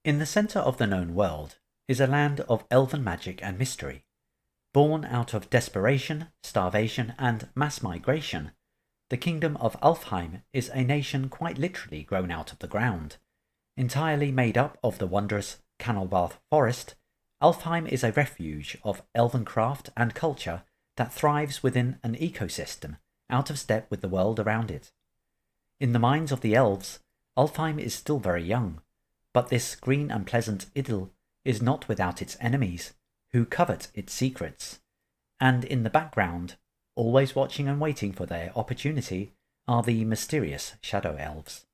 In the centre of the known world is a land of elven magic and mystery. Born out of desperation, starvation, and mass migration, the kingdom of Alfheim is a nation quite literally grown out of the ground. Entirely made up of the wondrous Canalbarth forest, Alfheim is a refuge of elven craft and culture that thrives within an ecosystem out of step with the world around it. In the minds of the elves, Alfheim is still very young, but this green and pleasant idyll is not without its enemies, who covet its secrets, and in the background, always watching and waiting for their opportunity, are the mysterious Shadow Elves.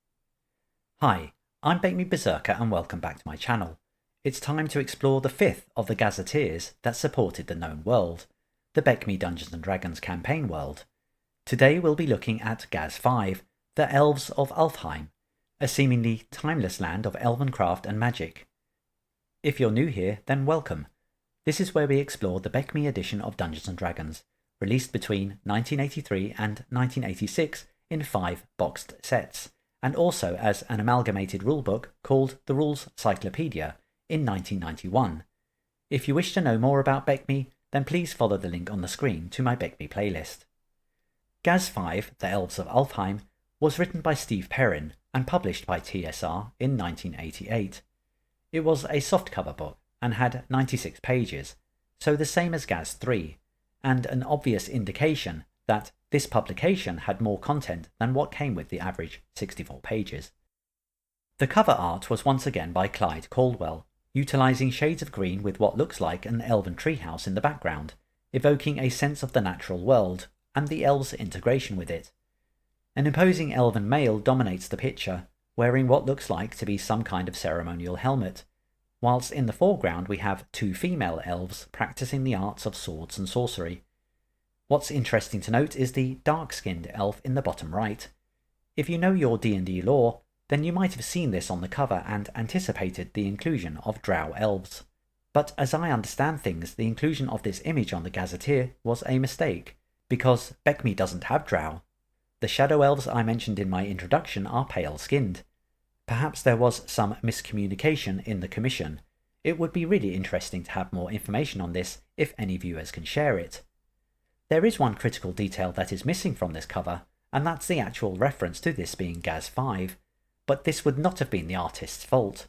Hi, I'm BECMI Berserker and welcome back to my channel. It's time to explore the fifth of the Gazetteers that supported the known world, the BECMI Dungeons and Dragons campaign world. Today we'll be looking at Gaz5 The Elves of Alfheim, a seemingly timeless land of elven craft and magic. If you're new here, then welcome. This is where we explore the BECMI edition of Dungeons and Dragons, released between 1983 and 1986 in 5 boxed sets, and also as an amalgamated rulebook called the Rules Cyclopedia in 1991. If you wish to know more about BECMI, then please follow the link on the screen to my BECMI playlist. Gaz5 The Elves of Alfheim was written by Steve Perrin and published by TSR in 1988. It was a softcover book and had 96 pages, so the same as Gaz3, and an obvious indication that this publication had more content than what came with the average 64 pages. The cover art was once again by Clyde Caldwell, utilising shades of green with what looks like an elven treehouse in the background, evoking a sense of the natural world and the elves' integration with it. An imposing elven male dominates the picture, wearing what looks like to be some kind of ceremonial helmet, whilst in the foreground we have 2 female elves practicing the arts of swords and sorcery. What's interesting to note is the dark-skinned elf in the bottom right. If you know your D&D lore, then you might have seen this on the cover and anticipated the inclusion of drow elves. But as I understand things, the inclusion of this image on the Gazetteer was a mistake, because BECMI doesn't have drow. The shadow elves I mentioned in my introduction are pale-skinned. Perhaps there was some miscommunication in the commission. It would be really interesting to have more information on this if any viewers can share it. There is one critical detail that is missing from this cover, and that's the actual reference to this being Gaz5, but this would not have been the artist's fault.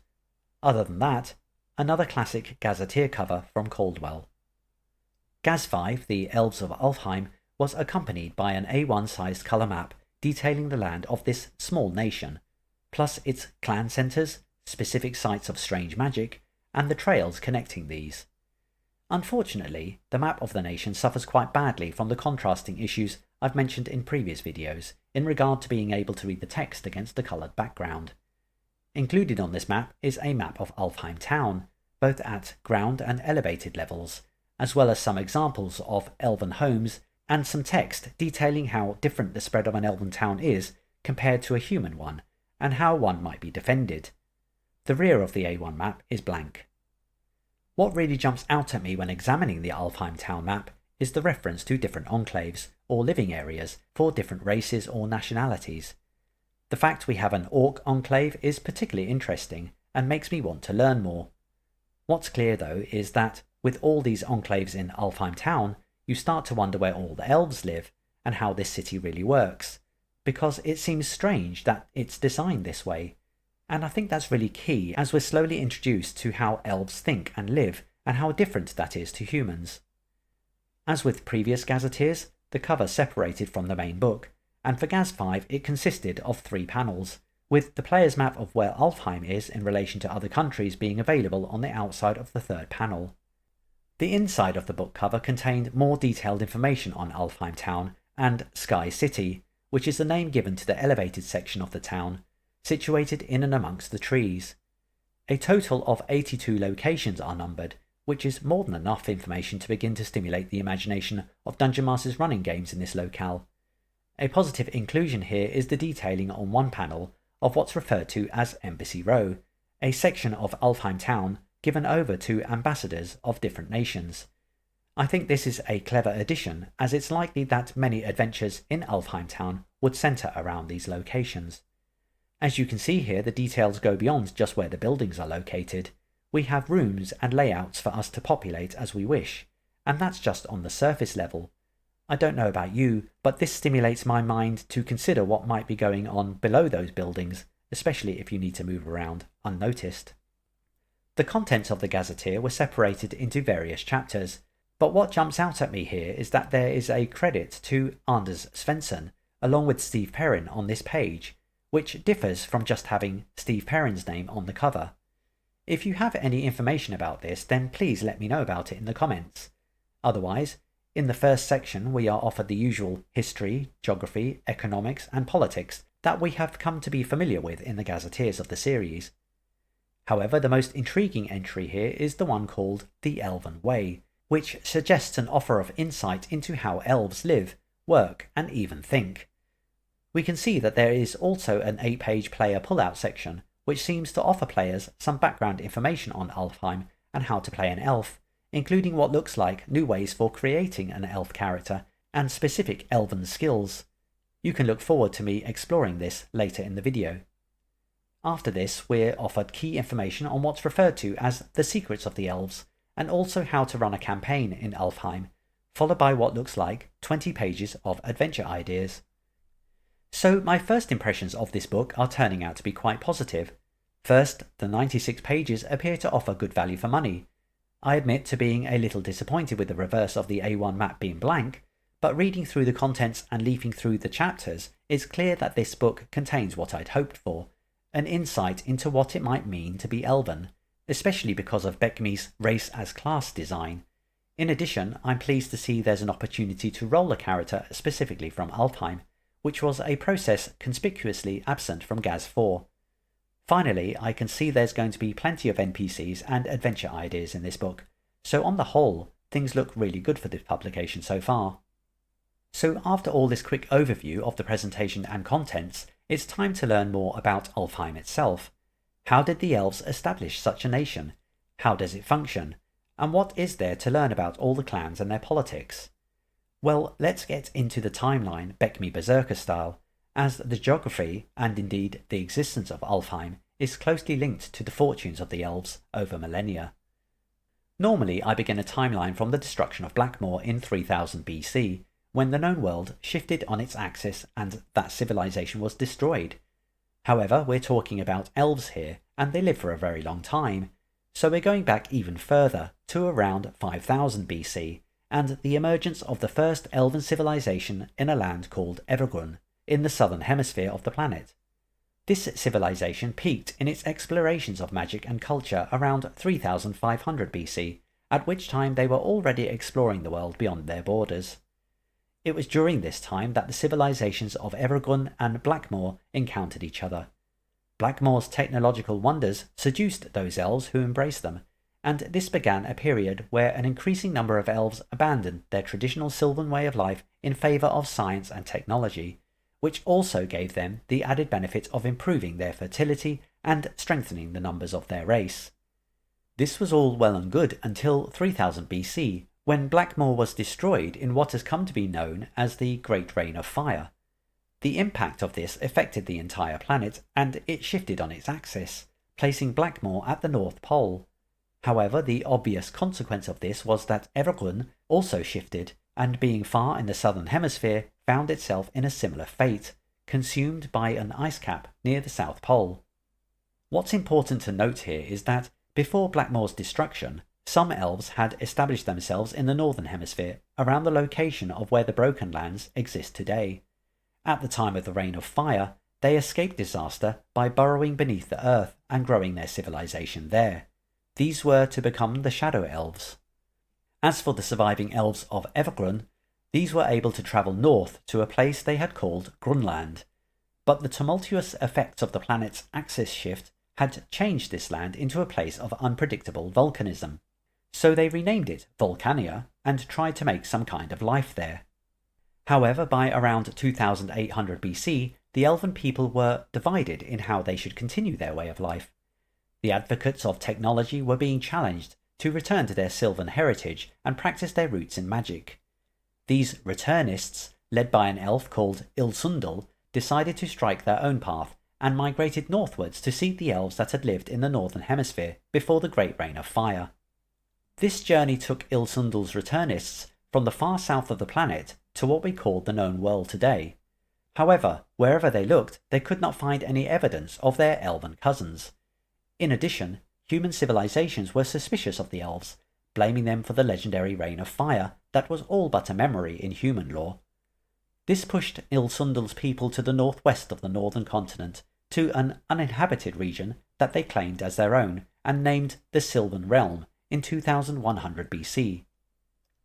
Other than that, another classic Gazetteer cover from Caldwell. Gaz5 The Elves of Alfheim was accompanied by an A1-sized colour map detailing the land of this small nation, plus its clan centres, specific sites of strange magic, and the trails connecting these. Unfortunately, the map of the nation suffers quite badly from the contrasting issues I've mentioned in previous videos in regard to being able to read the text against the coloured background. Included on this map is a map of Alfheim town, both at ground and elevated levels, as well as some examples of elven homes and some text detailing how different the spread of an elven town is compared to a human one, and how one might be defended. The rear of the A1 map is blank. What really jumps out at me when examining the Alfheim town map is the reference to different enclaves, or living areas, for different races or nationalities. The fact we have an orc enclave is particularly interesting, and makes me want to learn more. What's clear though is that, with all these enclaves in Alfheim town, you start to wonder where all the elves live, and how this city really works, because it seems strange that it's designed this way, and I think that's really key as we're slowly introduced to how elves think and live, and how different that is to humans. As with previous Gazetteers, the cover separated from the main book, and for Gaz5 it consisted of 3 panels, with the player's map of where Alfheim is in relation to other countries being available on the outside of the 3rd panel. The inside of the book cover contained more detailed information on Alfheim town and Sky City, which is the name given to the elevated section of the town, situated in and amongst the trees. A total of 82 locations are numbered, which is more than enough information to begin to stimulate the imagination of Dungeon Masters running games in this locale. A positive inclusion here is the detailing on one panel of what's referred to as Embassy Row, a section of Alfheim town given over to ambassadors of different nations. I think this is a clever addition, as it's likely that many adventures in Alfheim town would centre around these locations. As you can see here, the details go beyond just where the buildings are located. We have rooms and layouts for us to populate as we wish, and that's just on the surface level. I don't know about you, but this stimulates my mind to consider what might be going on below those buildings, especially if you need to move around unnoticed. The contents of the Gazetteer were separated into various chapters, but what jumps out at me here is that there is a credit to Anders Swenson, along with Steve Perrin on this page, which differs from just having Steve Perrin's name on the cover. If you have any information about this, then please let me know about it in the comments. Otherwise, in the first section we are offered the usual history, geography, economics and politics that we have come to be familiar with in the Gazetteers of the series. However, the most intriguing entry here is the one called The Elven Way, which suggests an offer of insight into how elves live, work and even think. We can see that there is also an 8-page player pullout section, which seems to offer players some background information on Alfheim and how to play an elf, including what looks like new ways for creating an elf character and specific elven skills. You can look forward to me exploring this later in the video. After this, we're offered key information on what's referred to as the secrets of the elves, and also how to run a campaign in Alfheim, followed by what looks like 20 pages of adventure ideas. So my first impressions of this book are turning out to be quite positive. First, the 96 pages appear to offer good value for money. I admit to being a little disappointed with the reverse of the A1 map being blank, but reading through the contents and leafing through the chapters, it's clear that this book contains what I'd hoped for, an insight into what it might mean to be Elven, especially because of BECMI's race as class design. In addition, I'm pleased to see there's an opportunity to roll a character specifically from Alfheim, which was a process conspicuously absent from Gaz4. Finally, I can see there's going to be plenty of NPCs and adventure ideas in this book, so on the whole, things look really good for this publication so far. So after all this quick overview of the presentation and contents, it's time to learn more about Alfheim itself. How did the elves establish such a nation? How does it function? And what is there to learn about all the clans and their politics? Well, let's get into the timeline BECMI Berserker style, as the geography, and indeed the existence of Alfheim, is closely linked to the fortunes of the elves over millennia. Normally I begin a timeline from the destruction of Blackmoor in 3000 BC, when the known world shifted on its axis and that civilization was destroyed. However, we're talking about elves here, and they live for a very long time, so we're going back even further, to around 5000 BC, and the emergence of the first elven civilization in a land called Evergrun, in the southern hemisphere of the planet. This civilization peaked in its explorations of magic and culture around 3500 BC, at which time they were already exploring the world beyond their borders. It was during this time that the civilizations of Evergrun and Blackmoor encountered each other. Blackmoor's technological wonders seduced those elves who embraced them, and this began a period where an increasing number of elves abandoned their traditional Sylvan way of life in favour of science and technology, which also gave them the added benefit of improving their fertility and strengthening the numbers of their race. This was all well and good until 3000 BC, when Blackmoor was destroyed in what has come to be known as the Great Rain of Fire. The impact of this affected the entire planet, and it shifted on its axis, placing Blackmoor at the North Pole. However, the obvious consequence of this was that Evergrun also shifted, and being far in the southern hemisphere, found itself in a similar fate, consumed by an ice cap near the South Pole. What's important to note here is that, before Blackmoor's destruction, some elves had established themselves in the northern hemisphere, around the location of where the Broken Lands exist today. At the time of the Reign of Fire, they escaped disaster by burrowing beneath the earth and growing their civilization there. These were to become the Shadow Elves. As for the surviving elves of Evergrun, these were able to travel north to a place they had called Grunland, but the tumultuous effects of the planet's axis shift had changed this land into a place of unpredictable volcanism. So they renamed it Volcania and tried to make some kind of life there. However, by around 2800 BC, the elven people were divided in how they should continue their way of life. The advocates of technology were being challenged to return to their Sylvan heritage and practice their roots in magic. These returnists, led by an elf called Ilsundal, decided to strike their own path and migrated northwards to seek the elves that had lived in the northern hemisphere before the Great Rain of Fire. This journey took Ilsundal's returnists from the far south of the planet to what we call the known world today. However, wherever they looked, they could not find any evidence of their elven cousins. In addition, human civilizations were suspicious of the elves, blaming them for the legendary Rain of Fire that was all but a memory in human lore. This pushed Ilsundal's people to the northwest of the northern continent, to an uninhabited region that they claimed as their own and named the Sylvan Realm in 2100 BC.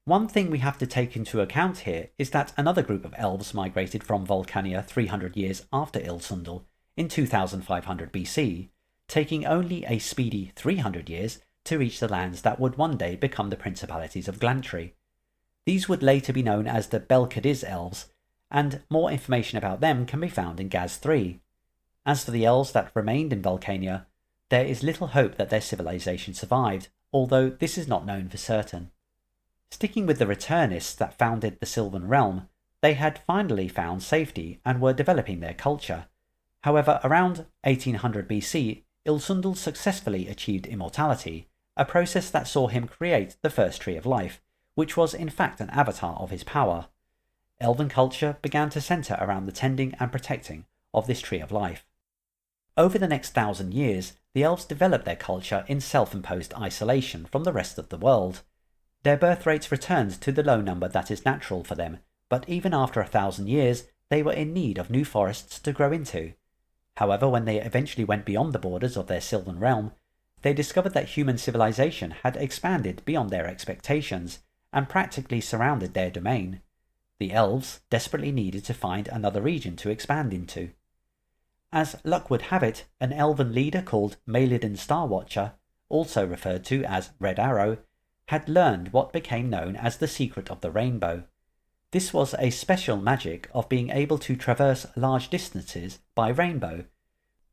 One thing we have to take into account here is that another group of elves migrated from Vulcania 300 years after Ilsundal in 2500 BC, taking only a speedy 300 years to reach the lands that would one day become the Principalities of Glantry. These would later be known as the Belcadiz Elves, and more information about them can be found in Gaz3. As for the elves that remained in Vulcania, there is little hope that their civilization survived, although this is not known for certain. Sticking with the returnists that founded the Sylvan Realm, they had finally found safety and were developing their culture. However, around 1800 BC, Ilsundal successfully achieved immortality, a process that saw him create the first Tree of Life, which was in fact an avatar of his power. Elven culture began to centre around the tending and protecting of this Tree of Life. Over the next 1,000 years, the elves developed their culture in self-imposed isolation from the rest of the world. Their birth rates returned to the low number that is natural for them, but even after 1,000 years, they were in need of new forests to grow into. However, when they eventually went beyond the borders of their Sylvan Realm, they discovered that human civilization had expanded beyond their expectations and practically surrounded their domain. The elves desperately needed to find another region to expand into. As luck would have it, an elven leader called Maelidin Starwatcher, also referred to as Red Arrow, had learned what became known as the Secret of the Rainbow. This was a special magic of being able to traverse large distances by rainbow.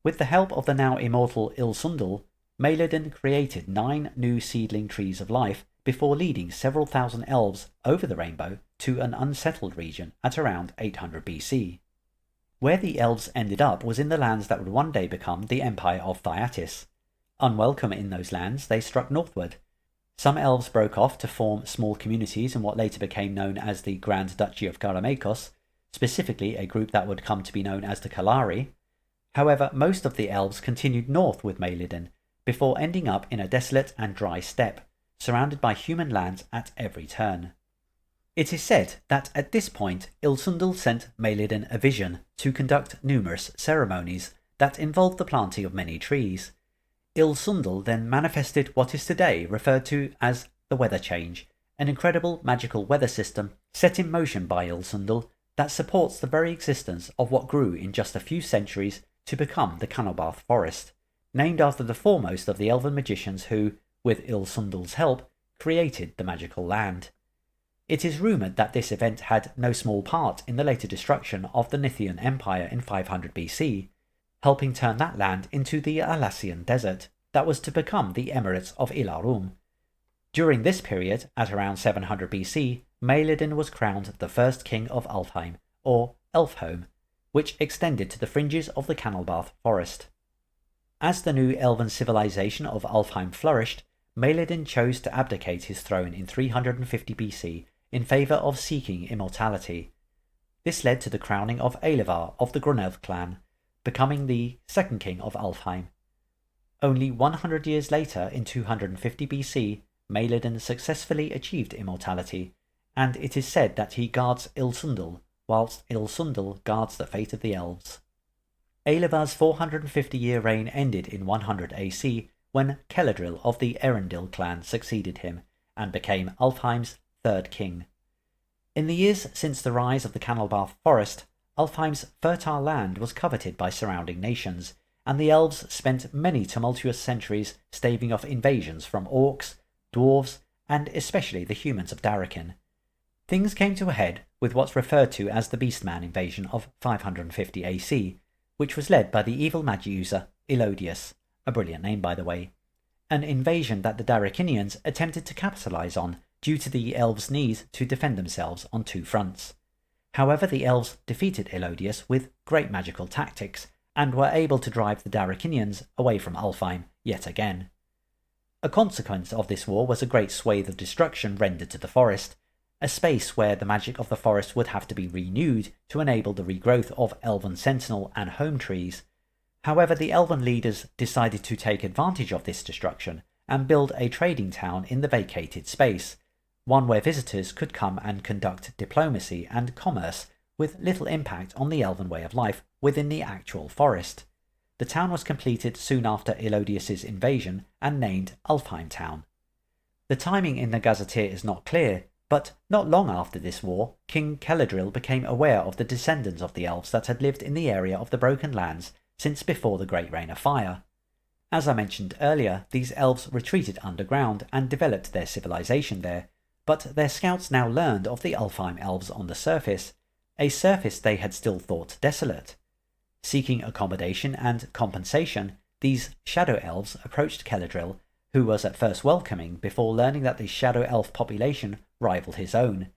With the help of the now immortal Ilsundal, Maelidin created 9 new seedling trees of life before leading several thousand elves over the rainbow to an unsettled region at around 800 BC. Where the elves ended up was in the lands that would one day become the Empire of Thyatis. Unwelcome in those lands, they struck northward. Some elves broke off to form small communities in what later became known as the Grand Duchy of Karamakos, specifically a group that would come to be known as the Kalari. However, most of the elves continued north with Maelidin, before ending up in a desolate and dry steppe, surrounded by human lands at every turn. It is said that at this point Ilsundal sent Maelidin a vision to conduct numerous ceremonies that involved the planting of many trees. Ilsundal then manifested what is today referred to as the weather change, an incredible magical weather system set in motion by Ilsundal that supports the very existence of what grew in just a few centuries to become the Canalbarth Forest, named after the foremost of the elven magicians who, with Ilsundal's help, created the magical land. It is rumoured that this event had no small part in the later destruction of the Nithian Empire in 500 BC, helping turn that land into the Alassian Desert that was to become the Emirates of Ilarum. During this period, at around 700 BC, Maelidin was crowned the first king of Alfheim, or Elfhome, which extended to the fringes of the Canalbarth Forest. As the new elven civilization of Alfheim flourished, Maelidin chose to abdicate his throne in 350 BC in favour of seeking immortality. This led to the crowning of Eilivar of the Grunelv clan, becoming the second king of Alfheim. Only 100 years later, in 250 BC, Maelidin successfully achieved immortality, and it is said that he guards Ilsundal, whilst Ilsundal guards the fate of the elves. Eilivar's 450-year reign ended in 100 AC when Celadril of the Erendil clan succeeded him, and became Alfheim's third king. In the years since the rise of the Canalbarth Forest, Alfheim's fertile land was coveted by surrounding nations, and the elves spent many tumultuous centuries staving off invasions from orcs, dwarves, and especially the humans of Darrakin. Things came to a head with what's referred to as the Beastman invasion of 550 AC, which was led by the evil magic user Elodius, a brilliant name by the way, an invasion that the Darrakinians attempted to capitalise on due to the elves' need to defend themselves on 2 fronts. However, the elves defeated Elodius with great magical tactics, and were able to drive the Daracinians away from Alfheim yet again. A consequence of this war was a great swathe of destruction rendered to the forest, a space where the magic of the forest would have to be renewed to enable the regrowth of elven sentinel and home trees. However, the elven leaders decided to take advantage of this destruction and build a trading town in the vacated space, one where visitors could come and conduct diplomacy and commerce with little impact on the elven way of life within the actual forest. The town was completed soon after Elodius's invasion and named Alfheim Town. The timing in the Gazetteer is not clear, but not long after this war, King Celadril became aware of the descendants of the elves that had lived in the area of the Broken Lands since before the Great Rain of Fire. As I mentioned earlier, these elves retreated underground and developed their civilization there, but their scouts now learned of the Alfheim elves on the surface, a surface they had still thought desolate. Seeking accommodation and compensation, these shadow elves approached Celadril, who was at first welcoming before learning that the shadow elf population rivaled his own.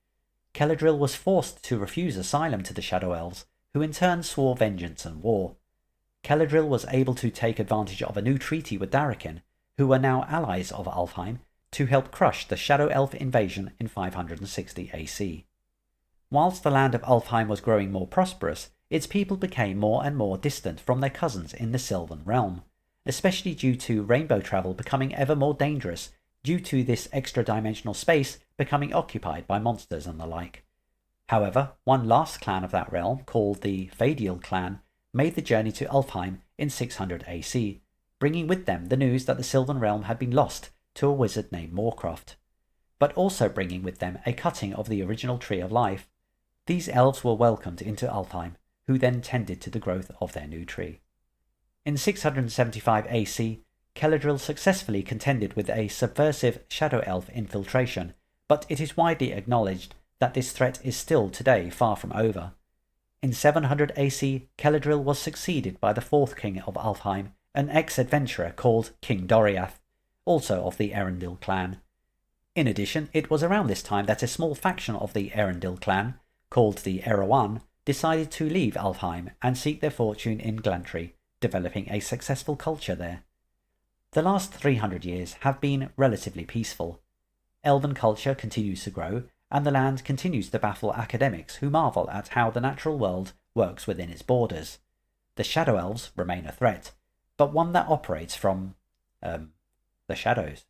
Celadril was forced to refuse asylum to the shadow elves, who in turn swore vengeance and war. Celadril was able to take advantage of a new treaty with Darakin, who were now allies of Alfheim, to help crush the shadow elf invasion in 560 AC. Whilst the land of Alfheim was growing more prosperous, its people became more and more distant from their cousins in the Sylvan realm, especially due to rainbow travel becoming ever more dangerous due to this extra-dimensional space becoming occupied by monsters and the like. However, one last clan of that realm, called the Fadiel clan, made the journey to Alfheim in 600 AC, bringing with them the news that the Sylvan realm had been lost to a wizard named Moorcroft, but also bringing with them a cutting of the original Tree of Life. These elves were welcomed into Alfheim, who then tended to the growth of their new tree. In 675 AC, Celadril successfully contended with a subversive shadow elf infiltration, but it is widely acknowledged that this threat is still today far from over. In 700 AC, Celadril was succeeded by the fourth king of Alfheim, an ex-adventurer called King Doriath, also of the Erendil clan. In addition, it was around this time that a small faction of the Erendil clan, called the Erawan, decided to leave Alfheim and seek their fortune in Glantry, developing a successful culture there. The last 300 years have been relatively peaceful. Elven culture continues to grow, and the land continues to baffle academics who marvel at how the natural world works within its borders. The Shadow Elves remain a threat, but one that operates from, the shadows.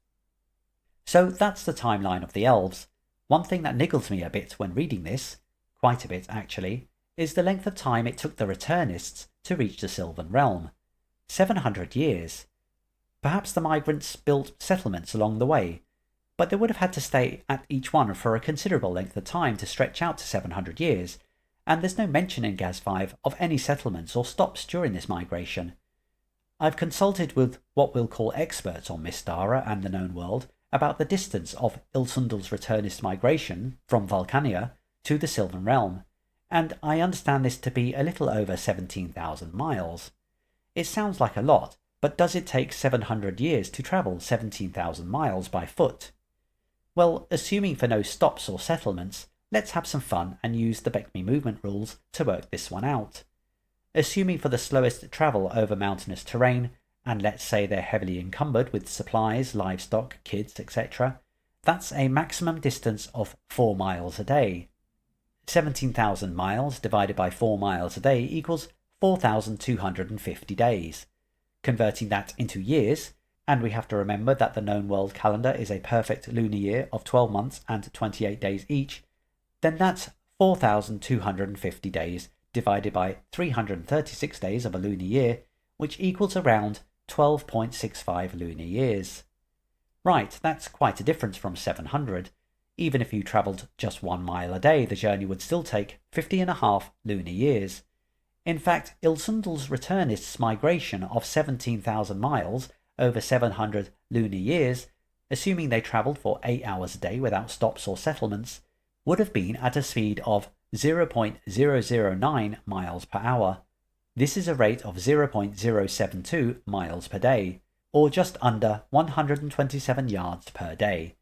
So that's the timeline of the elves. One thing that niggles me a bit when reading this, quite a bit actually, is the length of time it took the Returnists to reach the Sylvan Realm. 700 years. Perhaps the migrants built settlements along the way, but they would have had to stay at each one for a considerable length of time to stretch out to 700 years, and there's no mention in Gaz5 of any settlements or stops during this migration. I've consulted with what we'll call experts on Mystara and the known world about the distance of Ilsundal's Returnist migration from Vulcania to the Sylvan Realm, and I understand this to be a little over 17,000 miles. It sounds like a lot, but does it take 700 years to travel 17,000 miles by foot? Well, assuming for no stops or settlements, let's have some fun and use the BECMI movement rules to work this one out. Assuming for the slowest travel over mountainous terrain, and let's say they're heavily encumbered with supplies, livestock, kids, etc., that's a maximum distance of 4 miles a day. 17,000 miles divided by 4 miles a day equals 4,250 days. Converting that into years, and we have to remember that the known world calendar is a perfect lunar year of 12 months and 28 days each, then that's 4,250 days divided by 336 days of a lunar year, which equals around 12.65 lunar years. Right, that's quite a difference from 700. Even if you travelled just 1 mile a day, the journey would still take 50.5 lunar years. In fact, Ilsundal's Returnists' migration of 17,000 miles over 700 lunar years, assuming they travelled for 8 hours a day without stops or settlements, would have been at a speed of 0.009 miles per hour. This is a rate of 0.072 miles per day, or just under 127 yards per day.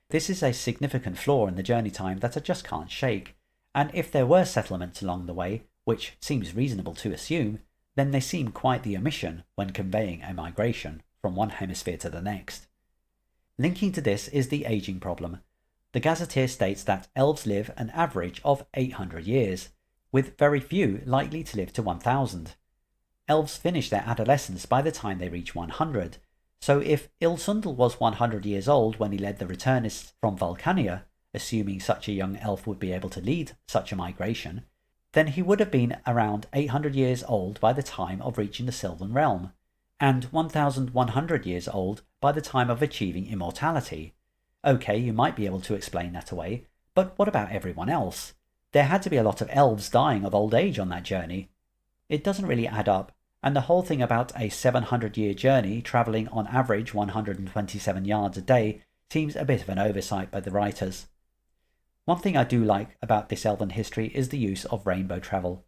This is a significant flaw in the journey time that I just can't shake, and if there were settlements along the way, which seems reasonable to assume, then they seem quite the omission when conveying a migration from one hemisphere to the next. Linking to this is the aging problem. The Gazetteer states that elves live an average of 800 years, with very few likely to live to 1000. Elves finish their adolescence by the time they reach 100, so if Ilsundel was 100 years old when he led the returnists from Vulcania, assuming such a young elf would be able to lead such a migration, then he would have been around 800 years old by the time of reaching the Sylvan Realm, and 1100 years old by the time of achieving immortality. Okay, you might be able to explain that away, but what about everyone else? There had to be a lot of elves dying of old age on that journey. It doesn't really add up, and the whole thing about a 700-year journey travelling on average 127 yards a day seems a bit of an oversight by the writers. One thing I do like about this elven history is the use of rainbow travel.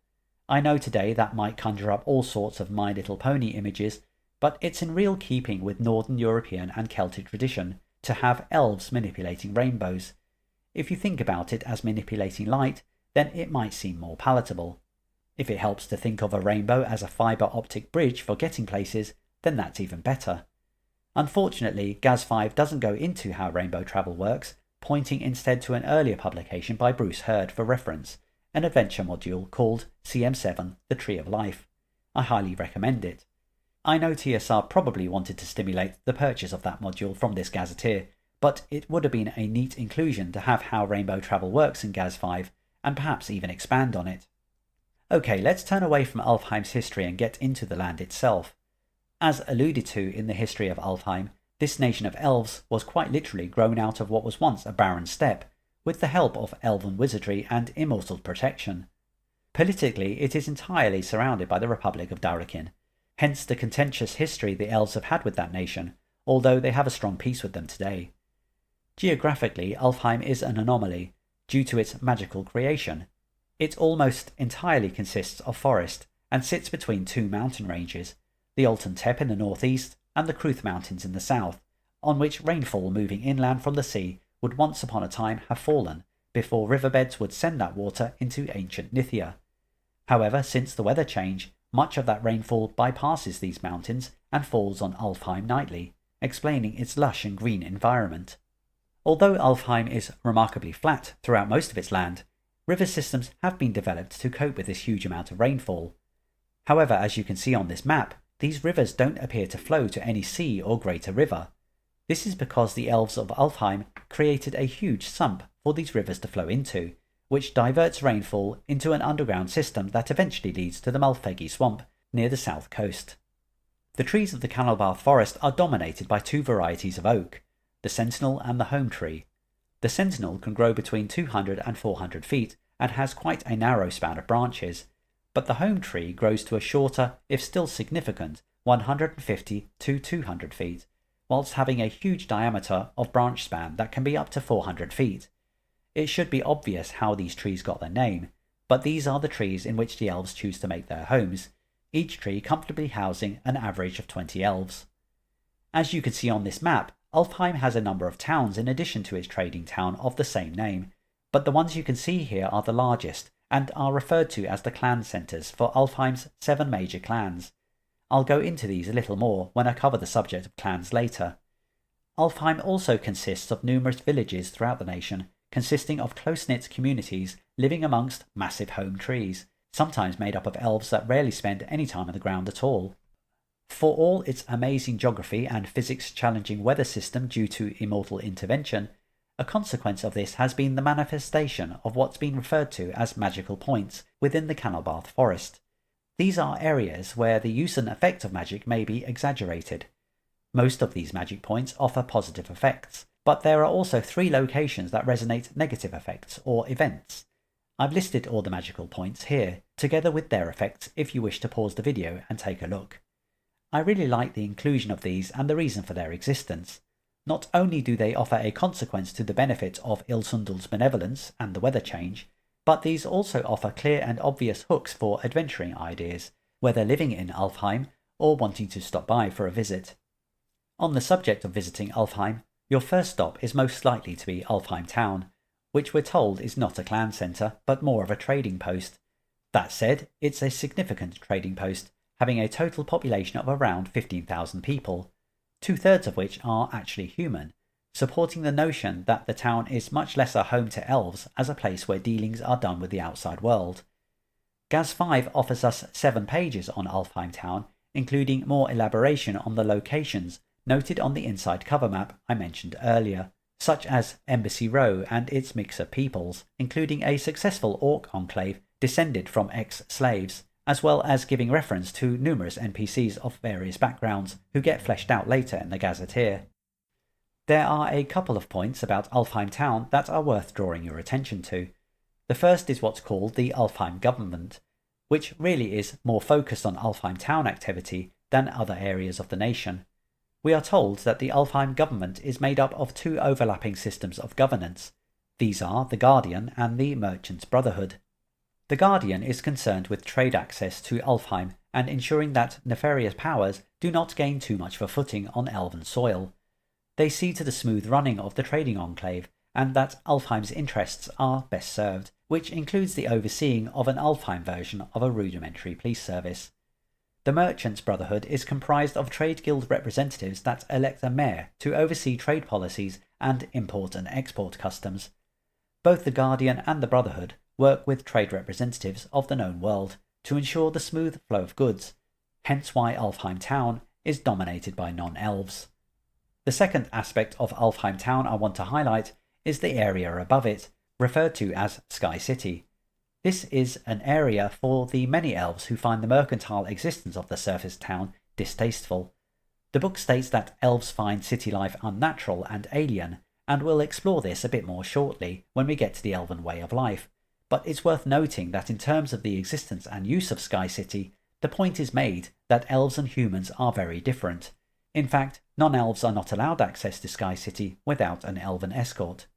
I know today that might conjure up all sorts of My Little Pony images, but it's in real keeping with Northern European and Celtic tradition to have elves manipulating rainbows. If you think about it as manipulating light, then it might seem more palatable. If it helps to think of a rainbow as a fibre optic bridge for getting places, then that's even better. Unfortunately, Gaz5 doesn't go into how rainbow travel works, pointing instead to an earlier publication by Bruce Hurd for reference, an adventure module called CM7 The Tree of Life. I highly recommend it. I know TSR probably wanted to stimulate the purchase of that module from this Gazetteer, but it would have been a neat inclusion to have how rainbow travel works in Gaz5, and perhaps even expand on it. Okay, let's turn away from Alfheim's history and get into the land itself. As alluded to in the history of Alfheim, this nation of elves was quite literally grown out of what was once a barren steppe, with the help of elven wizardry and immortal protection. Politically, it is entirely surrounded by the Republic of Darakin, hence the contentious history the elves have had with that nation, although they have a strong peace with them today. Geographically, Alfheim is an anomaly, due to its magical creation. It almost entirely consists of forest, and sits between two mountain ranges, the Alton Tepe in the northeast and the Kauth Mountains in the south, on which rainfall moving inland from the sea would once upon a time have fallen, before riverbeds would send that water into ancient Nithia. However, since the weather change, much of that rainfall bypasses these mountains and falls on Alfheim nightly, explaining its lush and green environment. Although Alfheim is remarkably flat throughout most of its land, river systems have been developed to cope with this huge amount of rainfall. However, as you can see on this map, these rivers don't appear to flow to any sea or greater river. This is because the Elves of Alfheim created a huge sump for these rivers to flow into, which diverts rainfall into an underground system that eventually leads to the Malfegi swamp near the south coast. The trees of the Canalbarth forest are dominated by two varieties of oak, the sentinel and the home tree. The sentinel can grow between 200 and 400 feet and has quite a narrow span of branches, but the home tree grows to a shorter, if still significant, 150 to 200 feet, whilst having a huge diameter of branch span that can be up to 400 feet. It should be obvious how these trees got their name, but these are the trees in which the elves choose to make their homes, each tree comfortably housing an average of 20 elves. As you can see on this map, Alfheim has a number of towns in addition to its trading town of the same name, but the ones you can see here are the largest and are referred to as the clan centres for Alfheim's 7 major clans. I'll go into these a little more when I cover the subject of clans later. Alfheim also consists of numerous villages throughout the nation, consisting of close-knit communities living amongst massive home trees, sometimes made up of elves that rarely spend any time on the ground at all. For all its amazing geography and physics-challenging weather system due to immortal intervention, a consequence of this has been the manifestation of what's been referred to as magical points within the Canalbarth forest. These are areas where the use and effect of magic may be exaggerated. Most of these magic points offer positive effects, but there are also 3 locations that resonate negative effects or events. I've listed all the magical points here, together with their effects if you wish to pause the video and take a look. I really like the inclusion of these and the reason for their existence. Not only do they offer a consequence to the benefit of Ilsundel's benevolence and the weather change, but these also offer clear and obvious hooks for adventuring ideas, whether living in Alfheim or wanting to stop by for a visit. On the subject of visiting Alfheim, your first stop is most likely to be Alfheim town, which we're told is not a clan centre but more of a trading post. That said, it's a significant trading post, having a total population of around 15,000 people, 2/3 of which are actually human, supporting the notion that the town is much less a home to elves as a place where dealings are done with the outside world. Gaz5 offers us 7 pages on Alfheim town, including more elaboration on the locations noted on the inside cover map I mentioned earlier, such as Embassy Row and its mix of peoples, including a successful orc enclave descended from ex-slaves, as well as giving reference to numerous NPCs of various backgrounds who get fleshed out later in the Gazetteer. There are a couple of points about Alfheim town that are worth drawing your attention to. The first is what's called the Alfheim government, which really is more focused on Alfheim town activity than other areas of the nation. We are told that the Alfheim government is made up of 2 overlapping systems of governance. These are the Guardian and the Merchants' Brotherhood. The Guardian is concerned with trade access to Alfheim and ensuring that nefarious powers do not gain too much of a footing on elven soil. They see to the smooth running of the trading enclave and that Alfheim's interests are best served, which includes the overseeing of an Alfheim version of a rudimentary police service. The Merchants' Brotherhood is comprised of trade guild representatives that elect a mayor to oversee trade policies and import and export customs. Both the Guardian and the Brotherhood work with trade representatives of the known world to ensure the smooth flow of goods, hence why Alfheim town is dominated by non-elves. The second aspect of Alfheim town I want to highlight is the area above it, referred to as Sky City. This is an area for the many elves who find the mercantile existence of the surface town distasteful. The book states that elves find city life unnatural and alien, and we'll explore this a bit more shortly when we get to the elven way of life, but it's worth noting that in terms of the existence and use of Sky City, the point is made that elves and humans are very different. In fact, non-elves are not allowed access to Sky City without an elven escort.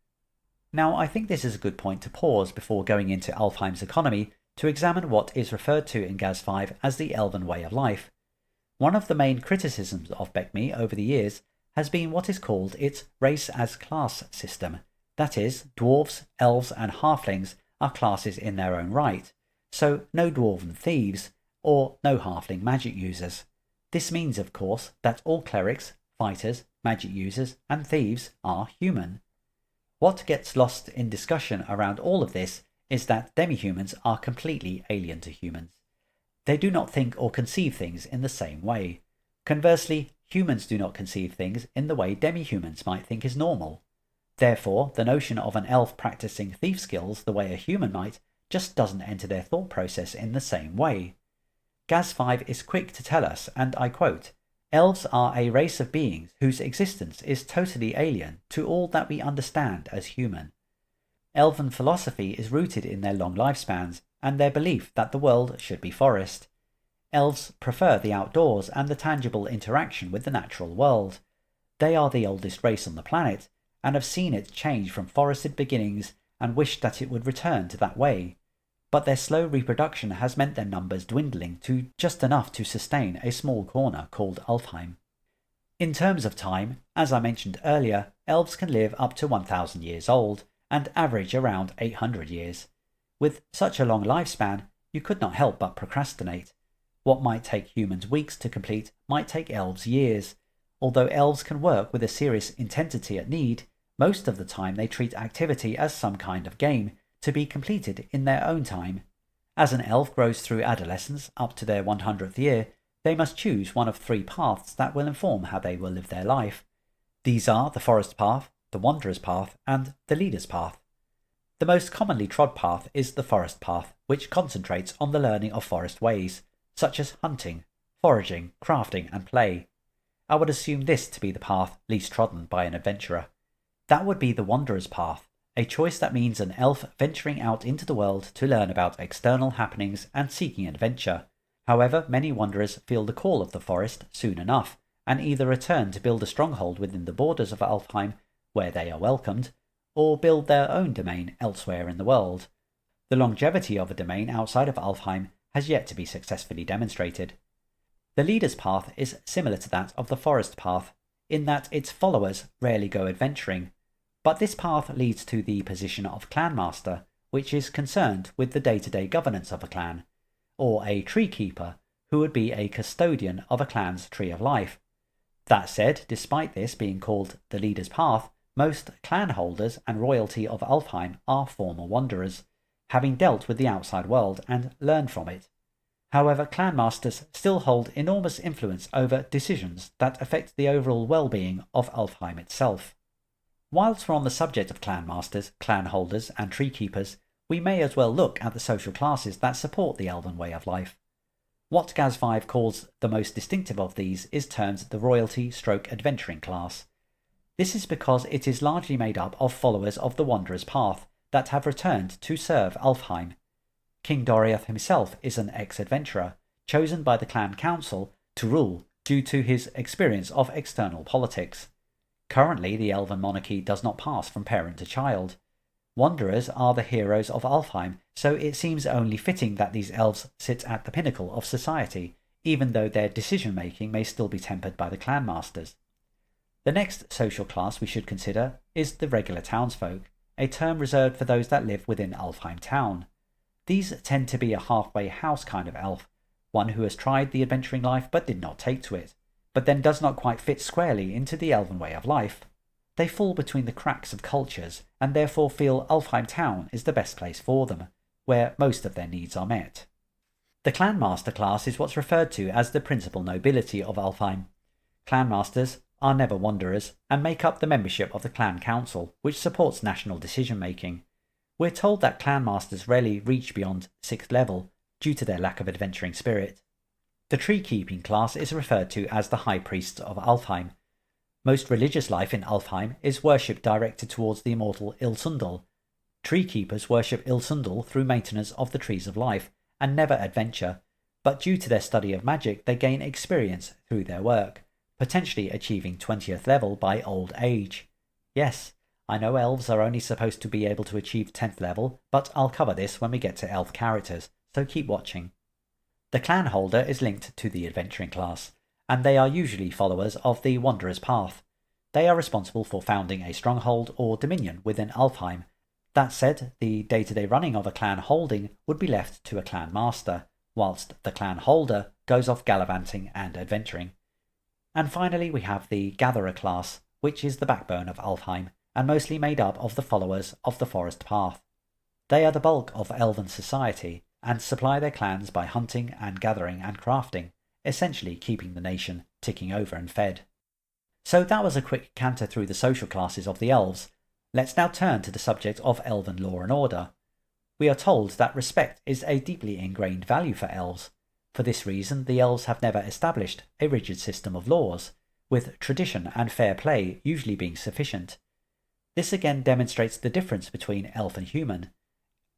Now, I think this is a good point to pause before going into Alfheim's economy to examine what is referred to in Gaz5 as the elven way of life. One of the main criticisms of BECMI over the years has been what is called its race as class system. That is, dwarves, elves and halflings are classes in their own right, so no dwarven thieves or no halfling magic users. This means, of course, that all clerics, fighters, magic users and thieves are human. What gets lost in discussion around all of this is that demihumans are completely alien to humans. They do not think or conceive things in the same way. Conversely, humans do not conceive things in the way demihumans might think is normal. Therefore, the notion of an elf practicing thief skills the way a human might just doesn't enter their thought process in the same way. Gaz5 is quick to tell us, and I quote, "Elves are a race of beings whose existence is totally alien to all that we understand as human. Elven philosophy is rooted in their long lifespans and their belief that the world should be forest. Elves prefer the outdoors and the tangible interaction with the natural world. They are the oldest race on the planet and have seen it change from forested beginnings and wish that it would return to that way. But their slow reproduction has meant their numbers dwindling to just enough to sustain a small corner called Alfheim. In terms of time, as I mentioned earlier, elves can live up to 1,000 years old and average around 800 years. With such a long lifespan, you could not help but procrastinate. What might take humans weeks to complete might take elves years. Although elves can work with a serious intensity at need, most of the time they treat activity as some kind of game, to be completed in their own time. As an elf grows through adolescence up to their 100th year, they must choose one of 3 paths that will inform how they will live their life. These are the forest path, the wanderer's path, and the leader's path. The most commonly trod path is the forest path, which concentrates on the learning of forest ways, such as hunting, foraging, crafting, and play. I would assume this to be the path least trodden by an adventurer. That would be the wanderer's path, a choice that means an elf venturing out into the world to learn about external happenings and seeking adventure. However, many wanderers feel the call of the forest soon enough, and either return to build a stronghold within the borders of Alfheim, where they are welcomed, or build their own domain elsewhere in the world. The longevity of a domain outside of Alfheim has yet to be successfully demonstrated. The leader's path is similar to that of the forest path, in that its followers rarely go adventuring, but this path leads to the position of clan master, which is concerned with the day-to-day governance of a clan, or a tree keeper, who would be a custodian of a clan's tree of life. That said, despite this being called the leader's path, most clan holders and royalty of Alfheim are former wanderers, having dealt with the outside world and learned from it. However, clan masters still hold enormous influence over decisions that affect the overall well-being of Alfheim itself. Whilst we're on the subject of clan masters, clan holders and tree keepers, we may as well look at the social classes that support the elven way of life. What Gaz5 calls the most distinctive of these is termed the royalty/adventuring class. This is because it is largely made up of followers of the Wanderer's Path that have returned to serve Alfheim. King Doriath himself is an ex-adventurer, chosen by the clan council to rule due to his experience of external politics. Currently, the elven monarchy does not pass from parent to child. Wanderers are the heroes of Alfheim, so it seems only fitting that these elves sit at the pinnacle of society, even though their decision-making may still be tempered by the clan masters. The next social class we should consider is the regular townsfolk, a term reserved for those that live within Alfheim town. These tend to be a halfway house kind of elf, one who has tried the adventuring life but did not take to it, but then does not quite fit squarely into the elven way of life. They fall between the cracks of cultures and therefore feel Alfheim town is the best place for them, where most of their needs are met. The clan master class is what's referred to as the principal nobility of Alfheim. Clan masters are never wanderers and make up the membership of the clan council, which supports national decision making. We're told that clan masters rarely reach beyond 6th level due to their lack of adventuring spirit. The tree-keeping class is referred to as the high priests of Alfheim. Most religious life in Alfheim is worship directed towards the immortal Ilsundal. Tree-keepers worship Ilsundal through maintenance of the trees of life and never adventure, but due to their study of magic they gain experience through their work, potentially achieving 20th level by old age. Yes, I know elves are only supposed to be able to achieve 10th level, but I'll cover this when we get to elf characters, so keep watching. The clan holder is linked to the adventuring class, and they are usually followers of the Wanderer's Path. They are responsible for founding a stronghold or dominion within Alfheim. That said, the day-to-day running of a clan holding would be left to a clan master, whilst the clan holder goes off gallivanting and adventuring. And finally we have the Gatherer class, which is the backbone of Alfheim, and mostly made up of the followers of the Forest Path. They are the bulk of elven society, and supply their clans by hunting and gathering and crafting, essentially keeping the nation ticking over and fed. So that was a quick canter through the social classes of the elves. Let's now turn to the subject of elven law and order. We are told that respect is a deeply ingrained value for elves. For this reason, the elves have never established a rigid system of laws, with tradition and fair play usually being sufficient. This again demonstrates the difference between elf and human.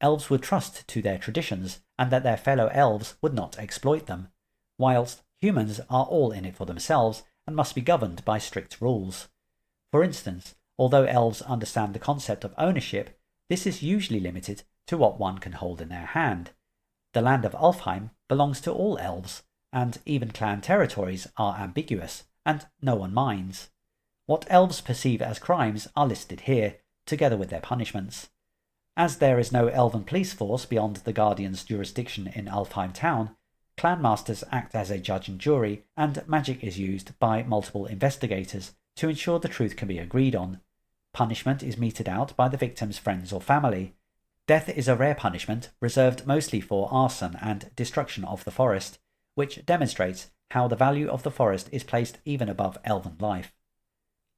Elves would trust to their traditions and that their fellow elves would not exploit them, whilst humans are all in it for themselves and must be governed by strict rules. For instance, although elves understand the concept of ownership, this is usually limited to what one can hold in their hand. The land of Alfheim belongs to all elves, and even clan territories are ambiguous, and no one minds. What elves perceive as crimes are listed here, together with their punishments. As there is no elven police force beyond the Guardian's jurisdiction in Alfheim town, clan masters act as a judge and jury, and magic is used by multiple investigators to ensure the truth can be agreed on. Punishment is meted out by the victim's friends or family. Death is a rare punishment, reserved mostly for arson and destruction of the forest, which demonstrates how the value of the forest is placed even above elven life.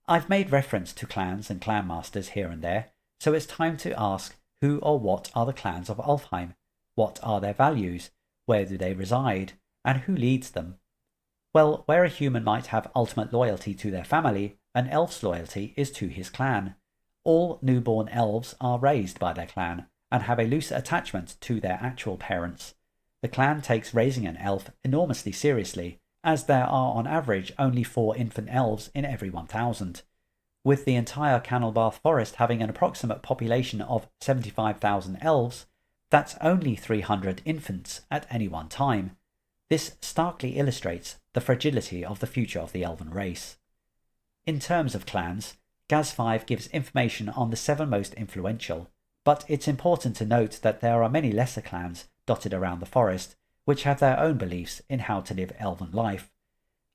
I've made reference to clans and clan masters here and there, so it's time to ask who or what are the clans of Alfheim? What are their values? Where do they reside? And who leads them? Well, where a human might have ultimate loyalty to their family, an elf's loyalty is to his clan. All newborn elves are raised by their clan, and have a loose attachment to their actual parents. The clan takes raising an elf enormously seriously, as there are on average only 4 infant elves in every 1,000. With the entire Canalbarth Forest having an approximate population of 75,000 elves, that's only 300 infants at any one time. This starkly illustrates the fragility of the future of the elven race. In terms of clans, Gaz5 gives information on the 7 most influential, but it's important to note that there are many lesser clans dotted around the forest, which have their own beliefs in how to live elven life.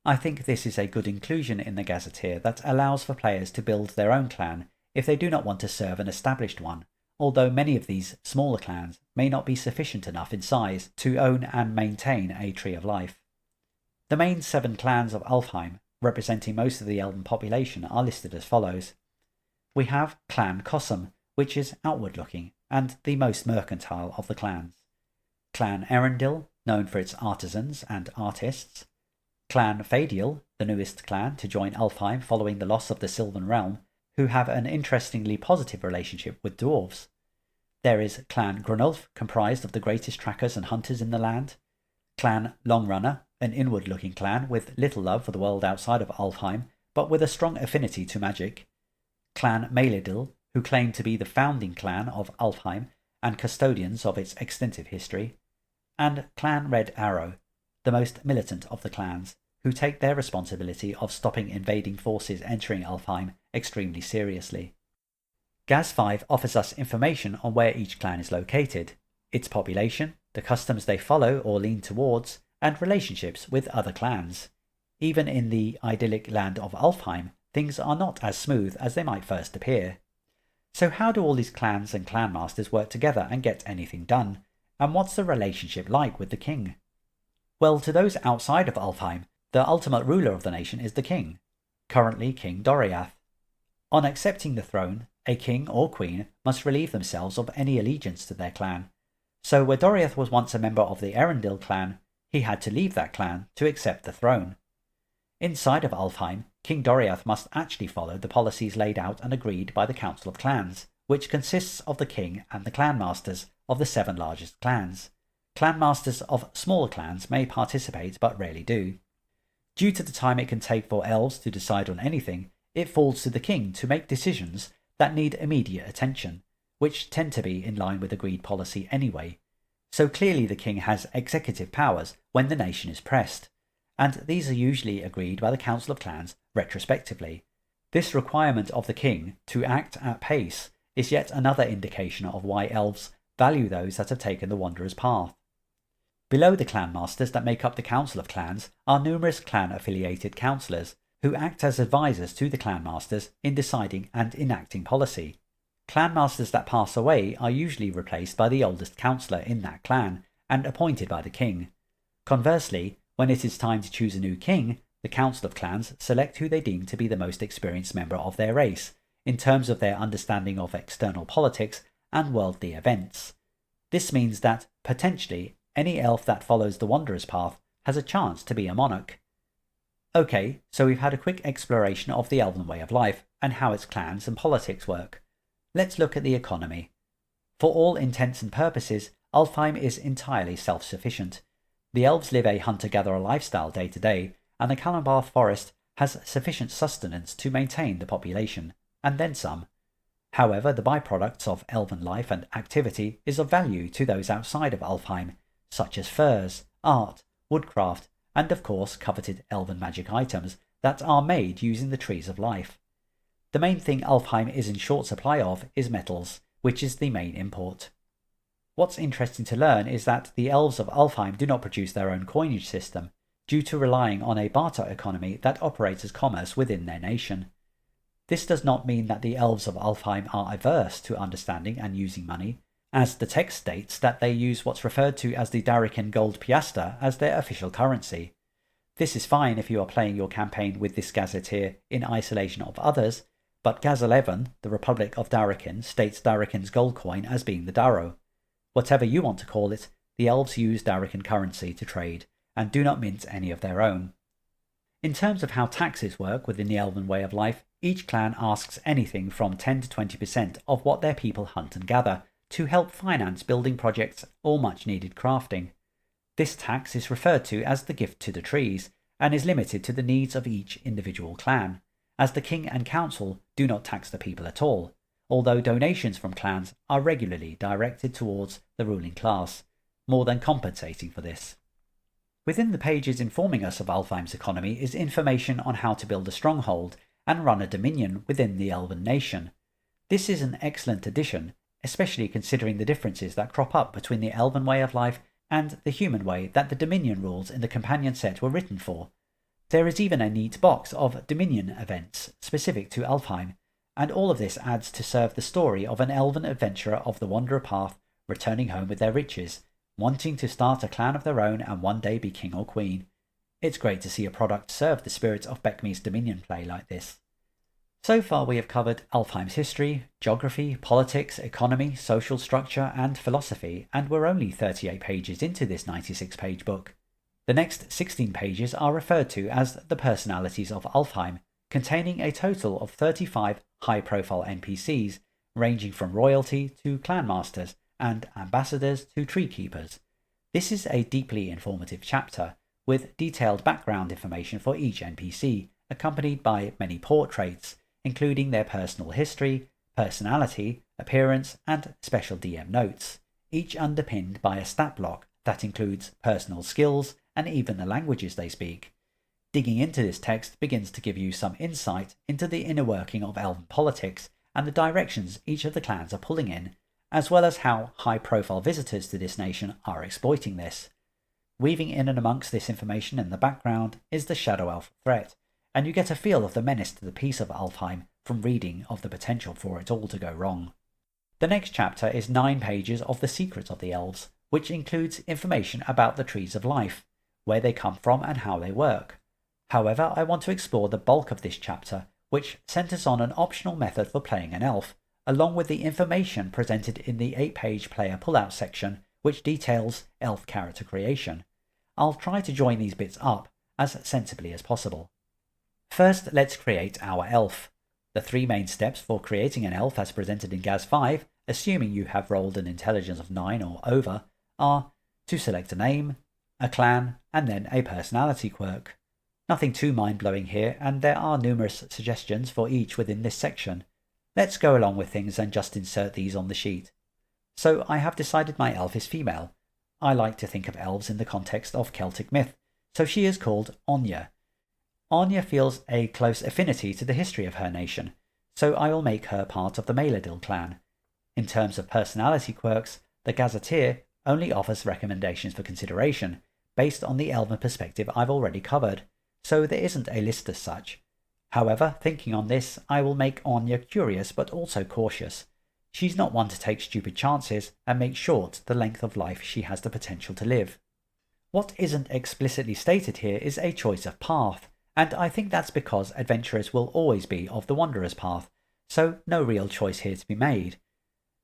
I think this is a good inclusion in the Gazetteer that allows for players to build their own clan if they do not want to serve an established one, although many of these smaller clans may not be sufficient enough in size to own and maintain a tree of life. The main 7 clans of Alfheim, representing most of the elven population, are listed as follows. We have Clan Cossum, which is outward-looking and the most mercantile of the clans. Clan Erendil, known for its artisans and artists. Clan Fadiel, the newest clan to join Alfheim following the loss of the Sylvan Realm, who have an interestingly positive relationship with dwarves. There is Clan Grunulf, comprised of the greatest trackers and hunters in the land. Clan Longrunner, an inward-looking clan with little love for the world outside of Alfheim, but with a strong affinity to magic. Clan Maelidil, who claim to be the founding clan of Alfheim and custodians of its extensive history. And Clan Red Arrow, the most militant of the clans, who take their responsibility of stopping invading forces entering Alfheim extremely seriously. Gaz5 offers us information on where each clan is located, its population, the customs they follow or lean towards, and relationships with other clans. Even in the idyllic land of Alfheim, things are not as smooth as they might first appear. So how do all these clans and clanmasters work together and get anything done? And what's the relationship like with the king? Well, to those outside of Alfheim, the ultimate ruler of the nation is the king, currently King Doriath. On accepting the throne, a king or queen must relieve themselves of any allegiance to their clan. So where Doriath was once a member of the Erendil clan, he had to leave that clan to accept the throne. Inside of Alfheim, King Doriath must actually follow the policies laid out and agreed by the Council of Clans, which consists of the king and the clanmasters of the 7 largest clans. Clanmasters of smaller clans may participate but rarely do. Due to the time it can take for elves to decide on anything, it falls to the king to make decisions that need immediate attention, which tend to be in line with agreed policy anyway. So clearly the king has executive powers when the nation is pressed, and these are usually agreed by the Council of Clans retrospectively. This requirement of the king to act at pace is yet another indication of why elves value those that have taken the Wanderer's path. Below the clanmasters that make up the Council of Clans are numerous clan-affiliated councillors, who act as advisors to the clanmasters in deciding and enacting policy. Clanmasters that pass away are usually replaced by the oldest councillor in that clan, and appointed by the king. Conversely, when it is time to choose a new king, the Council of Clans select who they deem to be the most experienced member of their race, in terms of their understanding of external politics and worldly events. This means that, potentially, any elf that follows the Wanderer's path has a chance to be a monarch. Okay, so we've had a quick exploration of the elven way of life and how its clans and politics work. Let's look at the economy. For all intents and purposes, Alfheim is entirely self-sufficient. The elves live a hunter-gatherer lifestyle day to day, and the Calenbarth forest has sufficient sustenance to maintain the population, and then some. However, the byproducts of elven life and activity is of value to those outside of Alfheim, such as furs, art, woodcraft, and of course coveted elven magic items that are made using the trees of life. The main thing Alfheim is in short supply of is metals, which is the main import. What's interesting to learn is that the Elves of Alfheim do not produce their own coinage system, due to relying on a barter economy that operates as commerce within their nation. This does not mean that the Elves of Alfheim are averse to understanding and using money, as the text states that they use what's referred to as the Darrican gold piaster as their official currency. This is fine if you are playing your campaign with this gazetteer in isolation of others, but Gaz11, the Republic of Darrican, states Darrican's gold coin as being the Darrow. Whatever you want to call it, the elves use Darrican currency to trade, and do not mint any of their own. In terms of how taxes work within the elven way of life, each clan asks anything from 10 to 20% of what their people hunt and gather, to help finance building projects or much needed crafting. This tax is referred to as the gift to the trees, and is limited to the needs of each individual clan, as the king and council do not tax the people at all, although donations from clans are regularly directed towards the ruling class, more than compensating for this. Within the pages informing us of Alfheim's economy is information on how to build a stronghold and run a dominion within the elven nation. This is an excellent addition, especially considering the differences that crop up between the elven way of life and the human way that the Dominion rules in the companion set were written for. There is even a neat box of Dominion events specific to Alfheim, and all of this adds to serve the story of an elven adventurer of the Wanderer path returning home with their riches, wanting to start a clan of their own and one day be king or queen. It's great to see a product serve the spirit of BECMI's Dominion play like this. So far we have covered Alfheim's history, geography, politics, economy, social structure and philosophy, and we're only 38 pages into this 96-page book. The next 16 pages are referred to as the personalities of Alfheim, containing a total of 35 high-profile NPCs, ranging from royalty to clan masters and ambassadors to tree keepers. This is a deeply informative chapter, with detailed background information for each NPC, accompanied by many portraits, including their personal history, personality, appearance, and special DM notes, each underpinned by a stat block that includes personal skills and even the languages they speak. Digging into this text begins to give you some insight into the inner working of elven politics and the directions each of the clans are pulling in, as well as how high-profile visitors to this nation are exploiting this. Weaving in and amongst this information in the background is the Shadow Elf threat, and you get a feel of the menace to the peace of Alfheim from reading of the potential for it all to go wrong. The next chapter is 9 pages of the secrets of the elves, which includes information about the trees of life, where they come from and how they work. However, I want to explore the bulk of this chapter, which centers on an optional method for playing an elf, along with the information presented in the 8-page player pullout section, which details elf character creation. I'll try to join these bits up as sensibly as possible. First, let's create our elf. The 3 main steps for creating an elf as presented in Gaz5, assuming you have rolled an intelligence of 9 or over, are to select a name, a clan, and then a personality quirk. Nothing too mind-blowing here, and there are numerous suggestions for each within this section. Let's go along with things and just insert these on the sheet. So I have decided my elf is female. I like to think of elves in the context of Celtic myth, so she is called Anya. Anya feels a close affinity to the history of her nation, so I will make her part of the Maelidil clan. In terms of personality quirks, the Gazetteer only offers recommendations for consideration, based on the elven perspective I've already covered, so there isn't a list as such. However, thinking on this, I will make Anya curious but also cautious. She's not one to take stupid chances and make short the length of life she has the potential to live. What isn't explicitly stated here is a choice of path, and I think that's because adventurers will always be of the Wanderer's path, so no real choice here to be made.